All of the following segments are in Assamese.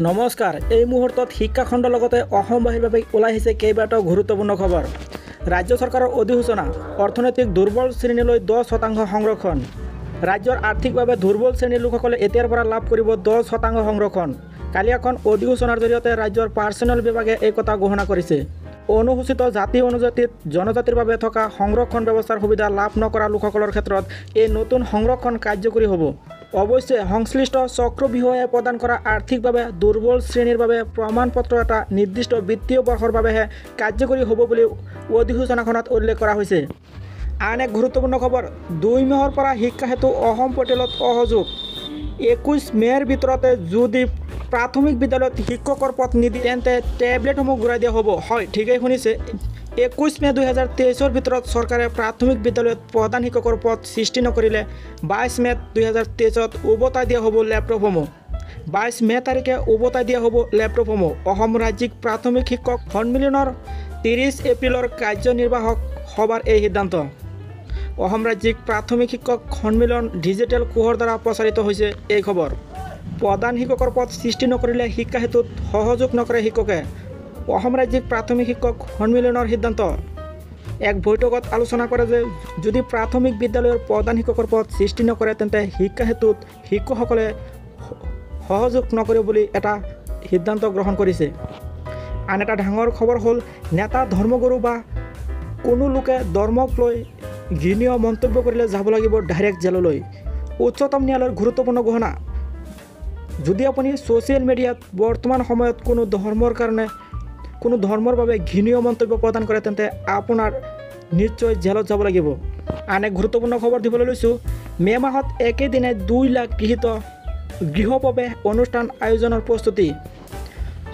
নমস্কাৰ। এই মুহূৰ্তত শিক্ষাখণ্ডৰ লগতে অসমবাসীৰ বাবে ওলাই আহিছে কেইবাটাও গুৰুত্বপূৰ্ণ খবৰ। ৰাজ্য চৰকাৰৰ অধিসূচনা, অৰ্থনৈতিক দুৰ্বল শ্ৰেণীলৈ 10% সংৰক্ষণ। ৰাজ্যৰ আৰ্থিকভাৱে দুৰ্বল শ্ৰেণীৰ লোকসকলে এতিয়াৰ পৰা লাভ কৰিব 10% সংৰক্ষণ। কালি এখন অধিসূচনাৰ জৰিয়তে ৰাজ্যৰ পাৰ্চনেল বিভাগে এই কথা ঘোষণা কৰিছে। অনুসূচিত জাতি অনুজাতিত জনজাতিৰ বাবে থকা সংৰক্ষণ ব্যৱস্থাৰ সুবিধা লাভ নকৰা লোকসকলৰ ক্ষেত্ৰত এই নতুন সংৰক্ষণ কাৰ্যকৰী হ'ব। অৱশ্যে সংশ্লিষ্ট চক্ৰব্যূহে প্ৰদান কৰা আৰ্থিকভাৱে দুৰ্বল শ্ৰেণীৰ বাবে প্ৰমাণপত্ৰ এটা নিৰ্দিষ্ট বিত্তীয় বৰ্ষৰ বাবেহে কাৰ্যকৰী হ'ব বুলি অধিসূচনাখনত উল্লেখ কৰা হৈছে। আন এক গুৰুত্বপূৰ্ণ খবৰ, 2 মে'ৰ পৰা শিক্ষা হেতু অসম পৰ্টেলত অসযোগ। 21 মে'ৰ ভিতৰতে যদি প্ৰাথমিক বিদ্যালয়ত শিক্ষকৰ পদ নিদিয়ে তেন্তে টেবলেটসমূহ ঘূৰাই দিয়া হ'ব। হয়, ঠিকেই শুনিছে। 21 মে' 2023 ভিতৰত চৰকাৰে প্ৰাথমিক বিদ্যালয়ত প্ৰধান শিক্ষকৰ পদ সৃষ্টি নকৰিলে 22 মে' 2023 উভতাই দিয়া হ'ব লেপটপসমূহ। 22 মে' তাৰিখে উভতাই দিয়া হ'ব লেপটপসমূহ। অসম ৰাজ্যিক প্ৰাথমিক শিক্ষক সন্মিলনৰ 30 এপ্ৰিলৰ কাৰ্যনিৰ্বাহক সভাৰ এই সিদ্ধান্ত। অসম ৰাজ্যিক প্ৰাথমিক শিক্ষক সন্মিলন ডিজিটেল কোষৰ দ্বাৰা প্ৰচাৰিত হৈছে এই খবৰ। প্ৰধান শিক্ষকৰ পদ সৃষ্টি নকৰিলে শিক্ষা হেতুত সহযোগ নকৰে শিক্ষকে। অসম ৰাজ্যিক প্ৰাথমিক শিক্ষক সন্মিলনৰ সিদ্ধান্ত। এক বৈঠকত আলোচনা কৰে যে যদি প্ৰাথমিক বিদ্যালয়ৰ প্ৰধান শিক্ষকৰ পদ সৃষ্টি নকৰে তেন্তে শিক্ষা হেতুত শিক্ষকসকলে সহযোগ নকৰে বুলি এটা সিদ্ধান্ত গ্ৰহণ কৰিছে। আন এটা ডাঙৰ খবৰ হ'ল নেতা, ধৰ্মগুৰু বা কোনো লোকে ধৰ্মক লৈ ঘৃণীয় মন্তব্য কৰিলে যাব লাগিব ডাইৰেক্ট জেললৈ। উচ্চতম ন্যায়ালয়ৰ গুৰুত্বপূৰ্ণ ঘোষণা। যদি আপুনি ছ'চিয়েল মিডিয়াত বৰ্তমান সময়ত কোনো ধৰ্মৰ বাবে ঘৃণীয় মন্তব্য প্ৰদান কৰে তেন্তে আপোনাৰ নিশ্চয় জেলত যাব লাগিব। আন এক গুৰুত্বপূৰ্ণ খবৰ দিবলৈ লৈছোঁ। মে' মাহত একেদিনাই 2 লাখ গৃহপ্ৰৱেশ অনুষ্ঠান আয়োজনৰ প্ৰস্তুতি।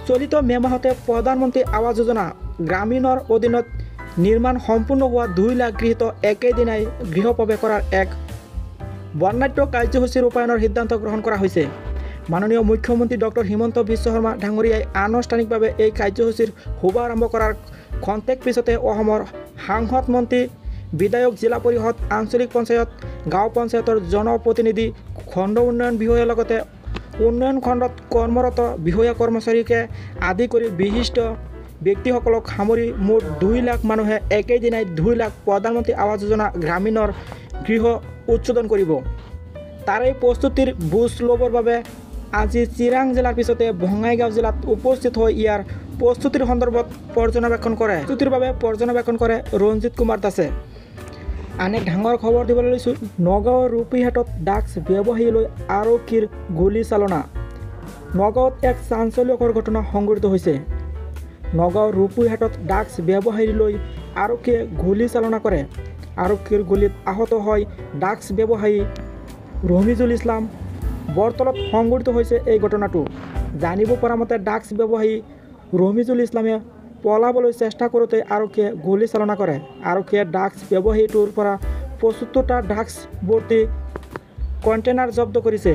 চলিত মে' মাহতে প্ৰধানমন্ত্ৰী আৱাস যোজনা গ্ৰামীণৰ অধীনত নিৰ্মাণ সম্পূৰ্ণ হোৱা 2 লাখ গৃহীত একেদিনাই গৃহপ্ৰৱেশ কৰাৰ এক বৰ্ণাঢ্য কাৰ্যসূচী ৰূপায়ণৰ সিদ্ধান্ত গ্ৰহণ কৰা হৈছে। মাননীয় মুখ্যমন্ত্ৰী ডক্টৰ হিমন্ত বিশ্ব শৰ্মা ডাঙৰীয়াই আনুষ্ঠানিকভাৱে এই কাৰ্যসূচীৰ শুভাৰম্ভ কৰাৰ খন্তেক পিছতে অসমৰ সাংসদ, মন্ত্ৰী, বিধায়ক, জিলা পৰিষদ, আঞ্চলিক পঞ্চায়ত, গাঁও পঞ্চায়তৰ জনপ্ৰতিনিধি, খণ্ড উন্নয়ন বিষয়াৰ লগতে উন্নয়ন খণ্ডত কৰ্মৰত বিষয়া কৰ্মচাৰীকে আদি কৰি বিশিষ্ট ব্যক্তিসকলক সামৰি মুঠ 2 লাখ মানুহে একেদিনাই 2 লাখ প্ৰধানমন্ত্ৰী আৱাস যোজনা গ্ৰামীণৰ গৃহ উৎপাদন কৰিব। তাৰে প্ৰস্তুতিৰ বুজ ল'বৰ বাবে আজি চিৰাং জিলাৰ পিছতে বঙাইগাঁও জিলাত উপস্থিত হৈ ইয়াৰ প্ৰস্তুতিৰ সন্দৰ্ভত পৰ্যবেক্ষণ কৰে ৰঞ্জিত কুমাৰ দাসে। আন এক ডাঙৰ খবৰ দিবলৈ লৈছোঁ। নগাঁৱৰ ৰূপীহাটত ড্ৰাগছ ব্যৱসায়ীলৈ আৰক্ষীৰ গুলীচালনা। নগাঁৱত এক চাঞ্চল্যকৰ ঘটনা সংঘটিত হৈছে। নগাঁৱৰ ৰূপীহাটত ড্ৰাগছ ব্যৱসায়ীলৈ আৰক্ষীয়ে গুলীচালনা কৰে। আৰক্ষীৰ গুলীত আহত হয় ড্ৰাগছ ব্যৱসায়ী ৰমিজুল ইছলাম। বৰতলত সংঘটিত হৈছে এই ঘটনাটো। জানিব পৰা মতে ড্ৰাগছ ব্যৱসায়ী ৰমিজুল ইছলামে পলাবলৈ চেষ্টা কৰোঁতে আৰক্ষীয়ে গুলীচালনা কৰে। আৰক্ষীয়ে ড্ৰাগছ ব্যৱসায়ীটোৰ পৰা 75টা ড্ৰাগছ ভৰ্তি কণ্টেইনাৰ জব্দ কৰিছে।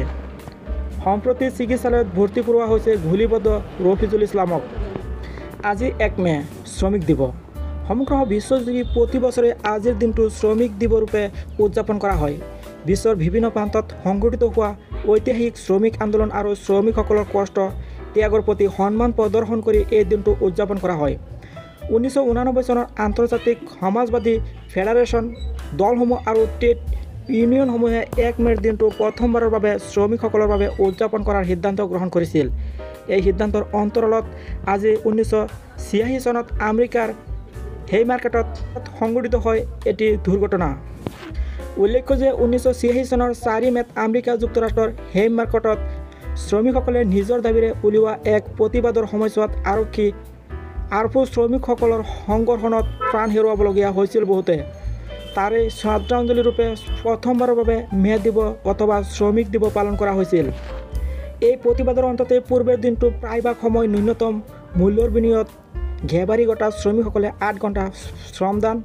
সম্প্ৰতি চিকিৎসালয়ত ভৰ্তি কৰোৱা হৈছে গুলীবদ্ধ ৰফিজুল ইছলামক। আজি 1 মে' শ্ৰমিক দিৱস। সমগ্ৰ বিশ্বজুৰি প্ৰতি বছৰে আজিৰ দিনটো শ্ৰমিক দিৱস ৰূপে উদযাপন কৰা হয়। বিশ্বৰ বিভিন্ন প্ৰান্তত সংঘটিত হোৱা ঐতিহাসিক শ্ৰমিক আন্দোলন আৰু শ্ৰমিকসকলৰ কষ্ট ত্যাগৰ প্ৰতি সন্মান প্ৰদৰ্শন কৰি এই দিনটো উদযাপন কৰা হয়। 1989 চনৰ আন্তৰ্জাতিক সমাজবাদী ফেডাৰেশ্যন দলসমূহ আৰু ট্ৰেড ইউনিয়নসমূহে 1 মে'ৰ দিনটো প্ৰথমবাৰৰ বাবে শ্ৰমিকসকলৰ বাবে উদযাপন কৰাৰ সিদ্ধান্ত গ্ৰহণ কৰিছিল। এই সিদ্ধান্তৰ অন্তৰালত আজি 1986 চনত আমেৰিকাৰ হেইমাৰ্কেটত সংঘটিত হয় এটি দুৰ্ঘটনা। উল্লেখ্য যে 1986 চনৰ 4 মে'ত আমেৰিকা যুক্তৰাষ্ট্ৰৰ হেইমাৰ্কেটত শ্ৰমিকসকলে নিজৰ দাবীৰে উলিওৱা এক প্ৰতিবাদৰ সময়ছোৱাত আৰক্ষী আৰু শ্ৰমিকসকলৰ সংঘৰ্ষণত প্ৰাণ হেৰুৱাবলগীয়া হৈছিল বহুতে। তাৰে শ্ৰদ্ধাঞ্জলি ৰূপে প্ৰথমবাৰৰ বাবে মে' দিৱস অথবা শ্ৰমিক দিৱস পালন কৰা হৈছিল। এই প্ৰতিবাদৰ অন্ততে পূৰ্বেৰ দিনটো প্ৰায়ভাগ সময় ন্যূনতম মূল্যৰ বিনিময়ত ঘেবাৰী গটা শ্ৰমিকসকলে 8 ঘণ্টা শ্ৰমদান,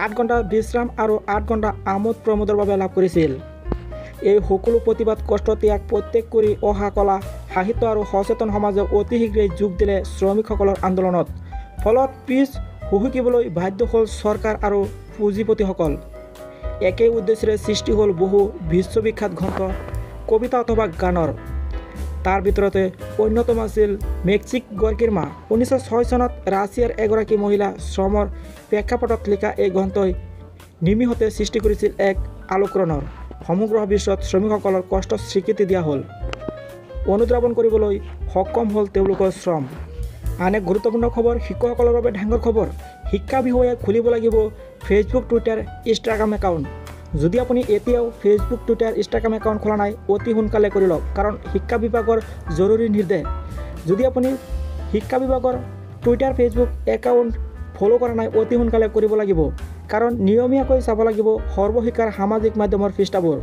8 ঘণ্টা বিশ্ৰাম আৰু 8 ঘণ্টা আমোদ প্ৰমোদৰ বাবে লাভ কৰিছিল। এই সকলো প্ৰতিবাদ কষ্ট ত্যাগ প্ৰত্যেক কৰি অহা কলা সাহিত্য আৰু সচেতন সমাজে অতি শীঘ্ৰেই যোগ দিলে শ্ৰমিকসকলৰ আন্দোলনত। ফলত পিছ হুহুকিবলৈ বাধ্য হ'ল চৰকাৰ আৰু পুঁজিপতিসকল। একেই উদ্দেশ্যেৰে সৃষ্টি হ'ল বহু বিশ্ববিখ্যাত গ্ৰন্থ, কবিতা অথবা গানৰ। তাৰ ভিতৰতে অন্যতম আছিল মেক্সিক গৰ্কিৰ মা। 1906 চনত ৰাছিয়াৰ এগৰাকী মহিলা শ্ৰমৰ প্ৰেক্ষাপটত লিখা এই গ্ৰন্থই নিমিষতে সৃষ্টি কৰিছিল এক আলোকৰণৰ। সমগ্ৰ বিশ্বত শ্ৰমিকসকলৰ কষ্ট স্বীকৃতি দিয়া হ'ল, অনুধাৱন কৰিবলৈ সক্ষম হ'ল তেওঁলোকৰ শ্ৰম। আন এক গুৰুত্বপূৰ্ণ খবৰ, শিক্ষকসকলৰ বাবে ডাঙৰ খবৰ। শিক্ষা বিষয়ে খুলিব লাগিব ফেচবুক, টুইটাৰ, ইনষ্টাগ্ৰাম একাউণ্ট। যদি আপুনি এতিয়াও ফেচবুক, টুইটাৰ, ইনষ্টাগ্ৰাম একাউণ্ট খোলা নাই, অতি সোনকালে কৰি লওক, কাৰণ শিক্ষা বিভাগৰ জৰুৰী নিৰ্দেশ। যদি আপুনি শিক্ষা বিভাগৰ টুইটাৰ, ফেচবুক একাউণ্ট ফ'ল' কৰা নাই, অতি সোনকালে কৰিব লাগিব, কাৰণ নিয়মীয়াকৈ চাব লাগিব সৰ্বশিক্ষাৰ সামাজিক মাধ্যমৰ পৃষ্ঠাবোৰ।